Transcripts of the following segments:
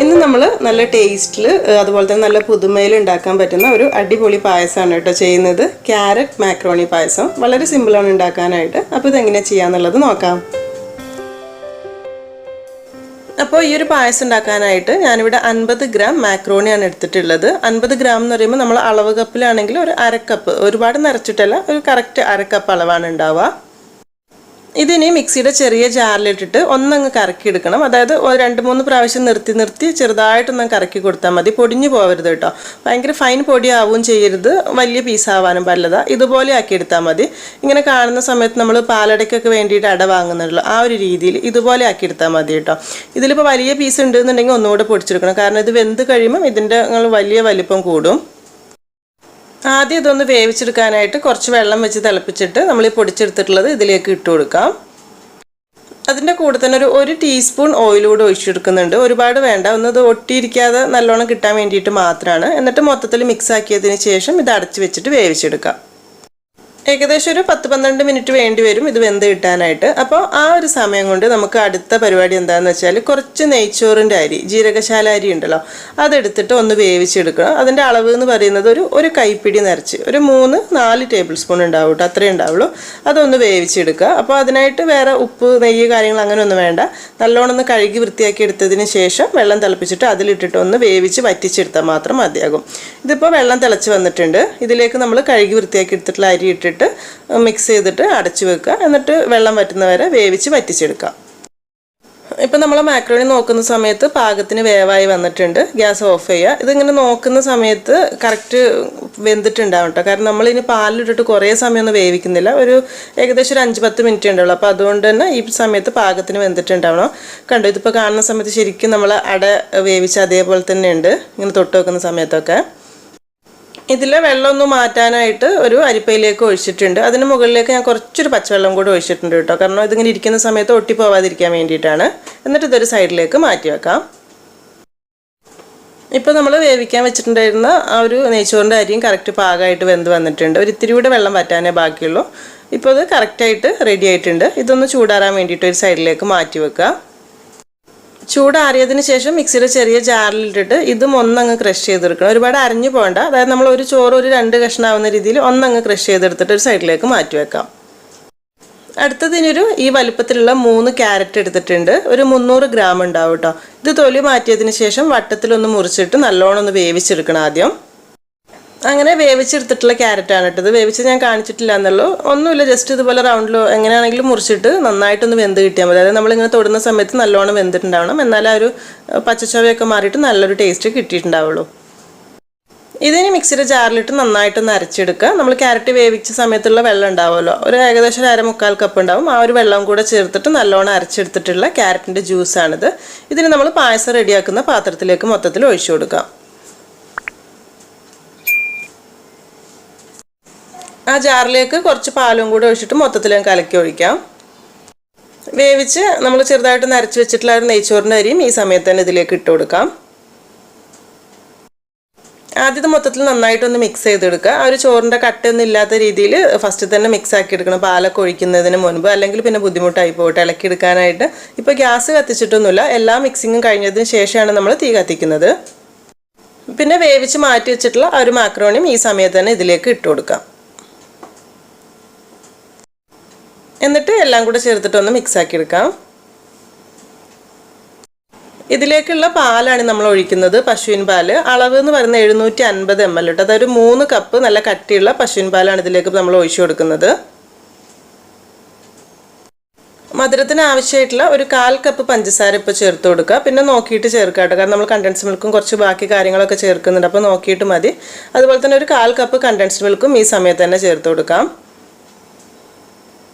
ഇന്ന് നമ്മൾ നല്ല ടേസ്റ്റിൽ അതുപോലെ തന്നെ നല്ല പുതുമയിൽ ഉണ്ടാക്കാൻ പറ്റുന്ന ഒരു അടിപൊളി പായസമാണ് കേട്ടോ ചെയ്യുന്നത്. ക്യാരറ്റ് മാക്രോണി പായസം. വളരെ സിമ്പിളാണ് ഉണ്ടാക്കാനായിട്ട്. അപ്പോൾ ഇതെങ്ങനെയാണ് ചെയ്യാന്നുള്ളത് നോക്കാം. അപ്പോൾ ഈ ഒരു പായസം ഉണ്ടാക്കാനായിട്ട് ഞാനിവിടെ 50 ഗ്രാം മാക്രോണിയാണ് എടുത്തിട്ടുള്ളത്. 50 ഗ്രാം എന്ന് പറയുമ്പോൾ നമ്മൾ അളവ് കപ്പിലാണെങ്കിൽ ഒരു അരക്കപ്പ്, ഒരുപാട് നിറച്ചിട്ടല്ല, ഒരു കറക്റ്റ് അരക്കപ്പ് അളവാണ് ഉണ്ടാവുക. ഇതിനി മിക്സിയുടെ ചെറിയ ജാറിലിട്ടിട്ട് ഒന്നങ്ങ് കറക്കി എടുക്കണം. അതായത് 2-3 പ്രാവശ്യം നിർത്തി ചെറുതായിട്ടൊന്ന് കറക്കി കൊടുത്താൽ മതി. പൊടിഞ്ഞു പോകരുത് കേട്ടോ. ഭയങ്കര ഫൈൻ പൊടിയാവുകയും ചെയ്യരുത്, വലിയ പീസാവാനും പാടില്ല. ഇതുപോലെ ആക്കി എടുത്താൽ മതി. ഇങ്ങനെ കാണുന്ന സമയത്ത് നമ്മൾ പാലടയ്ക്കൊക്കെ വേണ്ടിയിട്ട് അട വാങ്ങുന്നുള്ളൂ, ആ ഒരു രീതിയിൽ ഇതുപോലെ ആക്കി എടുത്താൽ മതി കേട്ടോ. ഇതിലിപ്പോൾ വലിയ പീസ് ഉണ്ടെന്നുണ്ടെങ്കിൽ ഒന്നുകൂടെ പൊടിച്ചെടുക്കണം. കാരണം ഇത് വെന്ത് കഴിയുമ്പം ഇതിൻ്റെ വലിയ വലിപ്പം കൂടും. ആദ്യം ഇതൊന്ന് വേവിച്ചെടുക്കാനായിട്ട് കുറച്ച് വെള്ളം വെച്ച് തിളപ്പിച്ചിട്ട് നമ്മൾ ഈ പൊടിച്ചെടുത്തിട്ടുള്ളത് ഇതിലേക്ക് ഇട്ട് കൊടുക്കാം. അതിൻ്റെ കൂടെ തന്നെ ഒരു ടീസ്പൂൺ ഓയിലൂടെ ഒഴിച്ചെടുക്കുന്നുണ്ട്. ഒരുപാട് വേണ്ട, ഒന്ന് ഇത് ഒട്ടിയിരിക്കാതെ നല്ലോണം കിട്ടാൻ വേണ്ടിയിട്ട് മാത്രമാണ്. എന്നിട്ട് മൊത്തത്തിൽ മിക്സ് ആക്കിയതിന് ശേഷം ഇത് അടച്ച് വെച്ചിട്ട് വേവിച്ചെടുക്കാം. ഏകദേശം ഒരു 10-12 മിനിറ്റ് വേണ്ടി വരും ഇത് വെന്ത് കിട്ടാനായിട്ട്. അപ്പോൾ ആ ഒരു സമയം കൊണ്ട് നമുക്ക് അടുത്ത പരിപാടി എന്താണെന്ന് വെച്ചാൽ കുറച്ച് നെയ്ച്ചോറിൻ്റെ അരി, ജീരകശാല അരി ഉണ്ടല്ലോ, അതെടുത്തിട്ട് ഒന്ന് വേവിച്ചെടുക്കണം. അതിൻ്റെ അളവ് എന്ന് പറയുന്നത് ഒരു കൈപ്പിടി നിറച്ച് ഒരു 3-4 ടേബിൾ സ്പൂൺ ഉണ്ടാവും കേട്ടോ, അത്രയേ ഉണ്ടാവുള്ളൂ. അതൊന്ന് വേവിച്ചെടുക്കുക. അപ്പോൾ അതിനായിട്ട് വേറെ ഉപ്പ്, നെയ്യ്, കാര്യങ്ങൾ അങ്ങനെയൊന്നും വേണ്ട. നല്ലോണം ഒന്ന് കഴുകി വൃത്തിയാക്കി എടുത്തതിന് ശേഷം വെള്ളം തിളപ്പിച്ചിട്ട് അതിലിട്ടിട്ട് ഒന്ന് വേവിച്ച് വറ്റിച്ചെടുത്താൽ മാത്രം മതിയാകും. ഇതിപ്പോൾ വെള്ളം തിളച്ച് വന്നിട്ടുണ്ട്. ഇതിലേക്ക് നമ്മൾ കഴുകി വൃത്തിയാക്കി എടുത്തിട്ടുള്ള അരി ഇട്ടിട്ട് മിക്സ് ചെയ്തിട്ട് അടച്ചു വെക്കുക. എന്നിട്ട് വെള്ളം വറ്റുന്നവരെ വേവിച്ച് വറ്റിച്ചെടുക്കാം. ഇപ്പം നമ്മൾ മാക്രോണി നോക്കുന്ന സമയത്ത് പാകത്തിന് വേവായി വന്നിട്ടുണ്ട്. ഗ്യാസ് ഓഫ് ചെയ്യുക. ഇതിങ്ങനെ നോക്കുന്ന സമയത്ത് കറക്റ്റ് വെന്തിട്ടുണ്ടാവും കേട്ടോ. കാരണം നമ്മളിനി പാലിലിട്ടിട്ട് കുറേ സമയമൊന്നും വേവിക്കുന്നില്ല, ഏകദേശം ഒരു 5-10 മിനിറ്റ് ഉണ്ടാവുള്ളൂ. അപ്പോൾ അതുകൊണ്ട് തന്നെ ഈ സമയത്ത് പാകത്തിന് വെന്തിട്ടുണ്ടാവണം. കണ്ടോ, ഇതിപ്പോൾ കാണുന്ന സമയത്ത് ശരിക്കും നമ്മൾ അട വേവിച്ച് അതേപോലെ തന്നെ ഉണ്ട് ഇങ്ങനെ തൊട്ട് വെക്കുന്ന സമയത്തൊക്കെ. ഇതിലെ വെള്ളമൊന്ന് മാറ്റാനായിട്ട് ഒരു അരിപ്പയിലേക്ക് ഒഴിച്ചിട്ടുണ്ട്. അതിന് മുകളിലേക്ക് ഞാൻ കുറച്ചൊരു പച്ചവെള്ളം കൂടി ഒഴിച്ചിട്ടുണ്ട് കേട്ടോ. കാരണം ഇതിങ്ങനെ ഇരിക്കുന്ന സമയത്ത് ഒട്ടിപ്പോവാതിരിക്കാൻ വേണ്ടിയിട്ടാണ്. എന്നിട്ട് ഇതൊരു സൈഡിലേക്ക് മാറ്റി വെക്കാം. ഇപ്പോൾ നമ്മൾ വേവിക്കാൻ വെച്ചിട്ടുണ്ടായിരുന്ന ആ ഒരു നെയ്ച്ചോറിൻ്റെ അരിയും കറക്റ്റ് പാകമായിട്ട് വെന്ത് വന്നിട്ടുണ്ട്. ഒരു ഇത്തിരി കൂടെ വെള്ളം വറ്റാനേ ബാക്കിയുള്ളൂ. ഇപ്പോൾ ഇത് കറക്റ്റായിട്ട് റെഡി ആയിട്ടുണ്ട്. ഇതൊന്ന് ചൂടാറാൻ വേണ്ടിയിട്ട് ഒരു സൈഡിലേക്ക് മാറ്റി വെക്കുക. ചൂടാറിയതിന് ശേഷം മിക്സിയുടെ ചെറിയ ജാറിലിട്ടിട്ട് ഇതും ഒന്നങ്ങ് ക്രഷ് ചെയ്തെടുക്കണം. ഒരുപാട് അരഞ്ഞു പോകണ്ട. അതായത് നമ്മൾ ഒരു ചോറ് ഒരു 2 കഷ്ണമാവുന്ന രീതിയിൽ ഒന്നങ്ങ് ക്രഷ് ചെയ്തെടുത്തിട്ട് ഒരു സൈഡിലേക്ക് മാറ്റി വെക്കാം. അടുത്തതിനൊരു ഈ വലുപ്പത്തിലുള്ള 3 ക്യാരറ്റ് എടുത്തിട്ടുണ്ട്. ഒരു 300 ഗ്രാം ഉണ്ടാവും കേട്ടോ. ഇത് തൊലി മാറ്റിയതിന് ശേഷം വട്ടത്തിലൊന്ന് മുറിച്ചിട്ട് നല്ലോണം ഒന്ന് വേവിച്ചെടുക്കണം ആദ്യം. അങ്ങനെ വേവിച്ചെടുത്തിട്ടുള്ള ക്യാരറ്റാണ് കേട്ടോ. ഇത് വേവിച്ച് ഞാൻ കാണിച്ചിട്ടില്ല എന്നുള്ളൂ. ഒന്നുമില്ല, ജസ്റ്റ് ഇതുപോലെ റൗണ്ടിലോ എങ്ങനെയാണെങ്കിലും മുറിച്ചിട്ട് നന്നായിട്ടൊന്ന് വെന്ത് കിട്ടിയാൽ മതി. അതായത് നമ്മളിങ്ങനെ തൊടുന്ന സമയത്ത് നല്ലോണം വെന്തിട്ടുണ്ടാവണം. എന്നാലും ആ ഒരു പച്ചച്ചവയൊക്കെ മാറിയിട്ട് നല്ലൊരു ടേസ്റ്റ് കിട്ടിയിട്ടുണ്ടാവുള്ളൂ. ഇതിന് മിക്സിയുടെ ജാറിലിട്ട് നന്നായിട്ടൊന്ന് അരച്ചെടുക്കുക. നമ്മൾ ക്യാരറ്റ് വേവിച്ച സമയത്തുള്ള വെള്ളം ഉണ്ടാവുമല്ലോ, ഏകദേശം 1/4 കപ്പ് ഉണ്ടാവും. ആ ഒരു വെള്ളം കൂടെ ചേർത്തിട്ട് നല്ലോണം അരച്ചെടുത്തിട്ടുള്ള ക്യാരറ്റിൻ്റെ ജ്യൂസാണിത്. ഇതിന് നമ്മൾ പായസം റെഡിയാക്കുന്ന പാത്രത്തിലേക്ക് മൊത്തത്തിൽ ഒഴിച്ചു കൊടുക്കാം. ആ ജാറിലേക്ക് കുറച്ച് പാലും കൂടെ ഒഴിച്ചിട്ട് മൊത്തത്തിലും കലക്കി ഒഴിക്കാം. വേവിച്ച് നമ്മൾ ചെറുതായിട്ട് നരച്ച് വെച്ചിട്ടുള്ള ഒരു നെയ്ച്ചോറിൻ്റെ അരിയും ഈ സമയത്ത് തന്നെ ഇതിലേക്ക് ഇട്ട് കൊടുക്കാം. ആദ്യം മൊത്തത്തിൽ നന്നായിട്ടൊന്ന് മിക്സ് ചെയ്തെടുക്കുക. ആ ഒരു ചോറിൻ്റെ കട്ടയൊന്നും ഇല്ലാത്ത രീതിയിൽ ഫസ്റ്റ് തന്നെ മിക്സ് ആക്കി എടുക്കണം, പാലൊക്കെ ഒഴിക്കുന്നതിന് മുൻപ്. അല്ലെങ്കിൽ പിന്നെ ബുദ്ധിമുട്ടായി പോയിട്ട് ഇളക്കിയെടുക്കാനായിട്ട്. ഇപ്പോൾ ഗ്യാസ് കത്തിച്ചിട്ടൊന്നുമില്ല, എല്ലാ മിക്സിങ്ങും കഴിഞ്ഞതിന് ശേഷമാണ് നമ്മൾ തീ കത്തിക്കുന്നത്. പിന്നെ വേവിച്ച് മാറ്റി വെച്ചിട്ടുള്ള ആ ഒരു മാക്രോണിയും ഈ സമയത്ത് തന്നെ ഇതിലേക്ക് ഇട്ട് കൊടുക്കാം. എന്നിട്ട് എല്ലാം കൂടെ ചേർത്തിട്ടൊന്ന് മിക്സ് ആക്കി എടുക്കാം. ഇതിലേക്കുള്ള പാലാണ് നമ്മൾ ഒഴിക്കുന്നത്, പശുവിൻ പാല്. അളവ് എന്ന് പറയുന്നത് 750 ml കേട്ടോ. അതൊരു 3 കപ്പ് നല്ല കട്ടിയുള്ള പശുവിൻ പാലാണ് ഇതിലേക്ക് നമ്മൾ ഒഴിച്ചു കൊടുക്കുന്നത്. മധുരത്തിന് ആവശ്യമായിട്ടുള്ള ഒരു 1/4 കപ്പ് പഞ്ചസാര ഇപ്പോൾ ചേർത്ത് കൊടുക്കുക. പിന്നെ നോക്കിയിട്ട് ചേർക്കുക കേട്ടോ. കാരണം നമ്മൾ കണ്ടൻസ്ഡ് മിൽക്കും കുറച്ച് ബാക്കി കാര്യങ്ങളൊക്കെ ചേർക്കുന്നുണ്ട്, അപ്പോൾ നോക്കിയിട്ട് മതി. അതുപോലെ തന്നെ ഒരു 1/4 കപ്പ് കണ്ടൻസ്ഡ് മിൽക്കും ഈ സമയത്ത് തന്നെ ചേർത്ത് കൊടുക്കാം.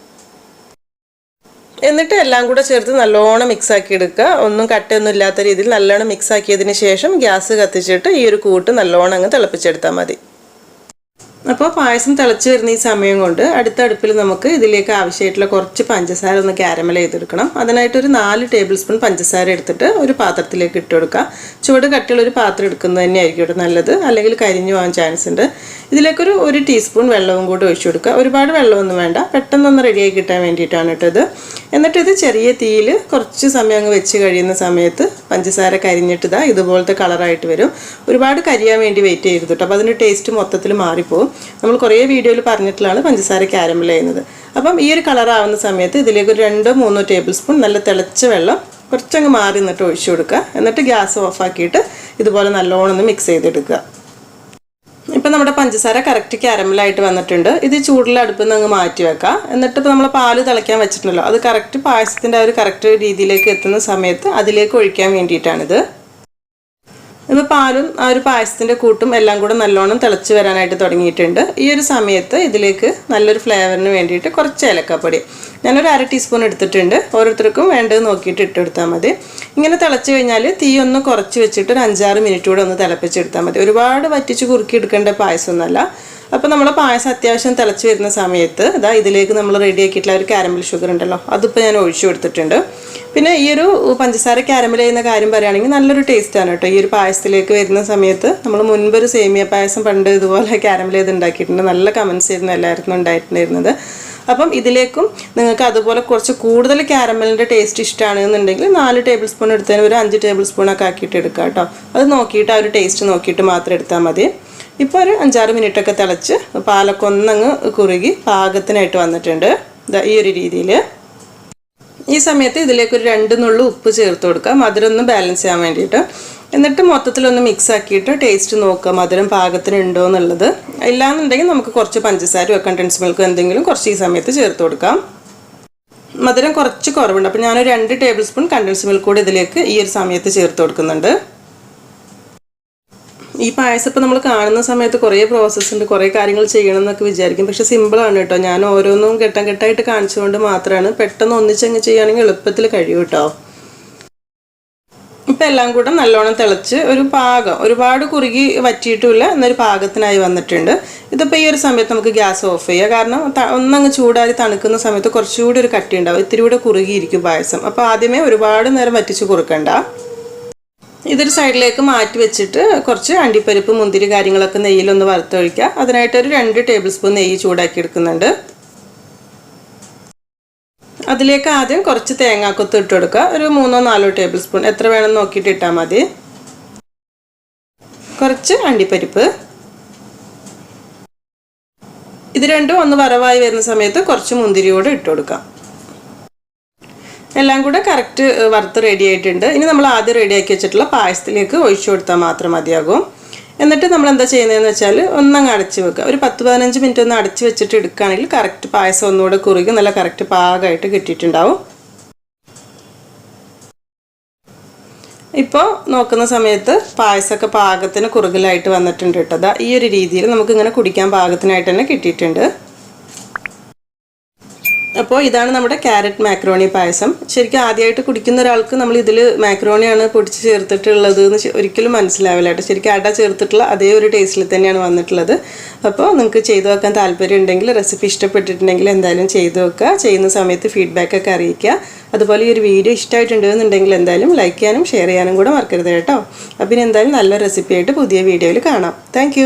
എന്നിട്ട് എല്ലാം കൂടെ ചേർത്ത് നല്ലോണം മിക്സ് ആക്കി എടുക്കുക. ഒന്നും കട്ടയൊന്നും ഇല്ലാത്ത രീതിയിൽ നല്ലോണം മിക്സ് ആക്കിയതിന് ശേഷം ഗ്യാസ് കത്തിച്ചിട്ട് ഈ ഒരു കൂട്ട് നല്ലോണം അങ്ങ് തിളപ്പിച്ചെടുത്താൽ മതി. അപ്പോൾ പായസം തിളച്ച് വരുന്ന ഈ സമയം കൊണ്ട് അടുത്ത അടുപ്പിൽ നമുക്ക് ഇതിലേക്ക് ആവശ്യമായിട്ടുള്ള കുറച്ച് പഞ്ചസാര ഒന്ന് കാരമൽ ചെയ്തെടുക്കണം. അതിനായിട്ട് ഒരു 4 ടേബിൾ സ്പൂൺ പഞ്ചസാര എടുത്തിട്ട് ഒരു പാത്രത്തിലേക്ക് ഇട്ട് കൊടുക്കുക. ചുവട് കട്ടിയുള്ള ഒരു പാത്രം എടുക്കുന്നത് തന്നെയായിരിക്കും നല്ലത്, അല്ലെങ്കിൽ കരിഞ്ഞു പോകാൻ ചാൻസ് ഉണ്ട്. ഇതിലേക്കൊരു 1 ടീസ്പൂൺ വെള്ളവും കൂടി ഒഴിച്ചു കൊടുക്കുക. ഒരുപാട് വെള്ളമൊന്നും വേണ്ട, പെട്ടെന്നൊന്ന് റെഡിയായി കിട്ടാൻ വേണ്ടിയിട്ടാണ് ഇട്ടത്. എന്നിട്ട് ഇത് ചെറിയ തീയിൽ കുറച്ച് സമയം അങ്ങ് വെച്ച് കഴിയുന്ന സമയത്ത് പഞ്ചസാര കരിഞ്ഞിട്ട് ഇതുപോലത്തെ കളറായിട്ട് വരും. ഒരുപാട് കരിയാൻ വേണ്ടി വെയിറ്റ് ചെയ്യരുത് കേട്ടോ, അപ്പോൾ അതിൻ്റെ ടേസ്റ്റ് മൊത്തത്തിൽ മാറിപ്പോവും. നമ്മൾ കുറേ വീഡിയോയിൽ പറഞ്ഞിട്ടുള്ളതാണ് പഞ്ചസാര കാരമൽ ചെയ്യുന്നത്. അപ്പം ഈ ഒരു കളറാവുന്ന സമയത്ത് ഇതിലേക്ക് ഒരു 2-3 ടേബിൾ സ്പൂൺ നല്ല തിളച്ച വെള്ളം കുറച്ചങ്ങ് മാറി നിന്നിട്ട് ഒഴിച്ചു കൊടുക്കുക. എന്നിട്ട് ഗ്യാസ് ഓഫാക്കിയിട്ട് ഇതുപോലെ നല്ലോണം ഒന്ന് മിക്സ് ചെയ്തെടുക്കുക. ഇപ്പം നമ്മുടെ പഞ്ചസാര കറക്റ്റ് കാരമലായിട്ട് വന്നിട്ടുണ്ട്. ഇത് ചൂടുള്ള അടുപ്പിൽ നിന്ന് അങ്ങ് മാറ്റി വെക്കാം. എന്നിട്ട് ഇപ്പോൾ നമ്മൾ പാല് തിളയ്ക്കാൻ വെച്ചിട്ടുണ്ടല്ലോ, അത് കറക്റ്റ് പായസത്തിൻ്റെ ആ ഒരു കറക്റ്റ് രീതിയിലേക്ക് എത്തുന്ന സമയത്ത് അതിലേക്ക് ഒഴിക്കാൻ വേണ്ടിയിട്ടാണിത്. ഇപ്പോൾ പാലും ആ ഒരു പായസത്തിൻ്റെ കൂട്ടും എല്ലാം കൂടെ നല്ലോണം തിളച്ച് വരാനായിട്ട് തുടങ്ങിയിട്ടുണ്ട്. ഈ ഒരു സമയത്ത് ഇതിലേക്ക് നല്ലൊരു ഫ്ലേവറിന് വേണ്ടിയിട്ട് കുറച്ച് ഏലക്കാപ്പൊടി ഞാനൊരു 1/2 ടീസ്പൂൺ എടുത്തിട്ടുണ്ട്. ഓരോരുത്തർക്കും വേണ്ടത് നോക്കിയിട്ട് ഇട്ടെടുത്താൽ മതി. ഇങ്ങനെ തിളച്ച് കഴിഞ്ഞാൽ തീ ഒന്ന് കുറച്ച് വെച്ചിട്ട് ഒരു 5-6 മിനിറ്റ് കൂടെ ഒന്ന് തിളപ്പിച്ചെടുത്താൽ മതി. ഒരുപാട് വറ്റിച്ച് കുറുക്കി എടുക്കേണ്ട പായസമൊന്നുമല്ല. അപ്പോൾ നമ്മൾ പായസം അത്യാവശ്യം തിളച്ച് വരുന്ന സമയത്ത് ഇതിലേക്ക് നമ്മൾ റെഡിയാക്കിയിട്ടുള്ള ഒരു കാരമൽ ഷുഗർ ഉണ്ടല്ലോ, അതിപ്പോൾ ഞാൻ ഒഴിച്ചു കൊടുത്തിട്ടുണ്ട്. പിന്നെ ഈ ഒരു പഞ്ചസാര കാരമൽ ചെയ്യുന്ന കാര്യം പറയുകയാണെങ്കിൽ നല്ലൊരു ടേസ്റ്റാണ് കേട്ടോ. ഈ ഒരു പായസത്തിലേക്ക് വരുന്ന സമയത്ത് നമ്മൾ മുൻപൊരു സേമിയ പായസം പണ്ട് ഇതുപോലെ കാരമൽ ചെയ്ത് ഉണ്ടാക്കിയിട്ടുണ്ട്. നല്ല കമൻസ് ആയിരുന്നു എല്ലാവർക്കും ഉണ്ടായിട്ടുണ്ടായിരുന്നത്. അപ്പം ഇതിലേക്കും നിങ്ങൾക്ക് അതുപോലെ കുറച്ച് കൂടുതൽ കാരമലിൻ്റെ ടേസ്റ്റ് ഇഷ്ടമാണെന്നുണ്ടെങ്കിൽ 4 ടേബിൾ സ്പൂൺ എടുത്തതിന് ഒരു 5 ടേബിൾ സ്പൂണൊക്കെ ആക്കിയിട്ട് എടുക്കുക കേട്ടോ. അത് നോക്കിയിട്ട് ആ ഒരു ടേസ്റ്റ് നോക്കിയിട്ട് മാത്രം എടുത്താൽ മതി. ഇപ്പോൾ ഒരു 5-6 മിനിറ്റൊക്കെ തിളച്ച് പാലൊക്കെ ഒന്നങ്ങ് കുറുകി പാകത്തിനായിട്ട് വന്നിട്ടുണ്ട്. ഈ ഒരു രീതിയിൽ. ഈ സമയത്ത് ഇതിലേക്ക് ഒരു 2 നുള്ളു ഉപ്പ് ചേർത്ത് കൊടുക്കുക, മധുരം ഒന്ന് ബാലൻസ് ചെയ്യാൻ വേണ്ടിയിട്ട്. എന്നിട്ട് മൊത്തത്തിലൊന്ന് മിക്സ് ആക്കിയിട്ട് ടേസ്റ്റ് നോക്കുക മധുരം പാകത്തിന് ഉണ്ടോ എന്നുള്ളത്. ഇല്ലാന്നുണ്ടെങ്കിൽ നമുക്ക് കുറച്ച് പഞ്ചസാരയോ കണ്ടൻസ് മിൽക്കോ എന്തെങ്കിലും കുറച്ച് ഈ സമയത്ത് ചേർത്ത് കൊടുക്കാം. മധുരം കുറച്ച് കുറവുണ്ട്, അപ്പോൾ ഞാനൊരു 2 ടേബിൾ സ്പൂൺ കണ്ടൻസ് മിൽക്ക് കൂടി ഇതിലേക്ക് ഈ ഒരു സമയത്ത് ചേർത്ത് കൊടുക്കുന്നുണ്ട്. ഈ പായസം ഇപ്പോൾ നമ്മൾ കാണുന്ന സമയത്ത് കുറേ പ്രോസസ്സ് ഉണ്ട്, കുറേ കാര്യങ്ങൾ ചെയ്യണം എന്നൊക്കെ വിചാരിക്കും. പക്ഷേ സിമ്പിളാണ് കേട്ടോ. ഞാൻ ഓരോന്നും ഘട്ടമായിട്ട് കാണിച്ചുകൊണ്ട് മാത്രമാണ്. പെട്ടെന്ന് ഒന്നിച്ചങ്ങ് ചെയ്യുകയാണെങ്കിൽ എളുപ്പത്തിൽ കഴിയും കേട്ടോ. ഇപ്പം എല്ലാം കൂടെ നല്ലോണം തിളച്ച് ഒരു പാകം, ഒരുപാട് കുറുകി വറ്റിയിട്ടുമില്ല, എന്നൊരു പാകത്തിനായി വന്നിട്ടുണ്ട്. ഇതിപ്പോൾ ഈ ഒരു സമയത്ത് നമുക്ക് ഗ്യാസ് ഓഫ് ചെയ്യുക. കാരണം ഒന്നങ്ങ് ചൂടാറി തണുക്കുന്ന സമയത്ത് കുറച്ചുകൂടി ഒരു കട്ടി ഉണ്ടാവും, ഇത്തിരി കൂടെ കുറുകിയിരിക്കും പായസം. അപ്പോൾ ആദ്യമേ ഒരുപാട് നേരം വറ്റിച്ച് കുറുക്കണ്ട. ഇതൊരു സൈഡിലേക്ക് മാറ്റി വെച്ചിട്ട് കുറച്ച് അണ്ടിപ്പരിപ്പ് മുന്തിരി കാര്യങ്ങളൊക്കെ നെയ്യിലൊന്ന് വറുത്തൊഴിക്കുക. അതിനായിട്ടൊരു 2 ടേബിൾ സ്പൂൺ നെയ്യ് ചൂടാക്കി എടുക്കുന്നുണ്ട്. അതിലേക്ക് ആദ്യം കുറച്ച് തേങ്ങാക്കൊത്ത് ഇട്ട് കൊടുക്കുക. ഒരു 3-4 ടേബിൾ സ്പൂൺ, എത്ര വേണമെന്ന് നോക്കിയിട്ട് ഇട്ടാൽ മതി. കുറച്ച് അണ്ടിപ്പരിപ്പ്. ഇത് രണ്ടും ഒന്ന് വറവായി വരുന്ന സമയത്ത് കുറച്ച് മുന്തിരിയോട് ഇട്ട് കൊടുക്കാം. എല്ലാം കൂടെ കറക്റ്റ് വറുത്ത് റെഡി ആയിട്ടുണ്ട്. ഇനി നമ്മൾ ആദ്യം റെഡിയാക്കി വെച്ചിട്ടുള്ള പായസത്തിലേക്ക് ഒഴിച്ചു കൊടുത്താൽ മാത്രം മതിയാകും. എന്നിട്ട് നമ്മൾ എന്താ ചെയ്യുന്നതെന്ന് വെച്ചാൽ ഒന്നങ്ങ് അടച്ച് വെക്കുക. ഒരു 10-15 മിനിറ്റ് ഒന്ന് അടച്ച് വെച്ചിട്ട് എടുക്കുകയാണെങ്കിൽ കറക്റ്റ് പായസം ഒന്നുകൂടെ കുറുകി നല്ല കറക്റ്റ് പാകമായിട്ട് കിട്ടിയിട്ടുണ്ടാവും. ഇപ്പോൾ നോക്കുന്ന സമയത്ത് പായസമൊക്കെ പാകത്തിന് കുറുകലായിട്ട് വന്നിട്ടുണ്ട് കേട്ടോ. ഈ ഒരു രീതിയിൽ നമുക്കിങ്ങനെ കുടിക്കാൻ പാകത്തിനായിട്ട് തന്നെ കിട്ടിയിട്ടുണ്ട്. അപ്പോൾ ഇതാണ് നമ്മുടെ ക്യാരറ്റ് മാക്രോണി പായസം. ശരിക്കും ആദ്യമായിട്ട് കുടിക്കുന്ന ഒരാൾക്ക് നമ്മൾ ഇതിൽ മാക്രോണിയാണ് പൊടിച്ച് ചേർത്തിട്ടുള്ളത് എന്ന് ഒരിക്കലും മനസ്സിലാവില്ല കേട്ടോ. ശരിക്കും അട ചേർത്തിട്ടുള്ള അതേ ഒരു ടേസ്റ്റിൽ തന്നെയാണ് വന്നിട്ടുള്ളത്. അപ്പോൾ നിങ്ങൾക്ക് ചെയ്തു വെക്കാൻ താല്പര്യം ഉണ്ടെങ്കിൽ, റെസിപ്പി ഇഷ്ടപ്പെട്ടിട്ടുണ്ടെങ്കിൽ എന്തായാലും ചെയ്തു വെക്കുക. ചെയ്യുന്ന സമയത്ത് ഫീഡ്ബാക്കൊക്കെ അറിയിക്കുക. അതുപോലെ ഈ ഒരു വീഡിയോ ഇഷ്ടമായിട്ടുണ്ടെന്നുണ്ടെങ്കിൽ എന്തായാലും ലൈക്ക് ചെയ്യാനും ഷെയർ ചെയ്യാനും കൂടെ മറക്കരുത് കേട്ടോ. അപ്പോൾ ഇനി എന്തായാലും നല്ല റെസിപ്പി ആയിട്ട് പുതിയ വീഡിയോയിൽ കാണാം. താങ്ക്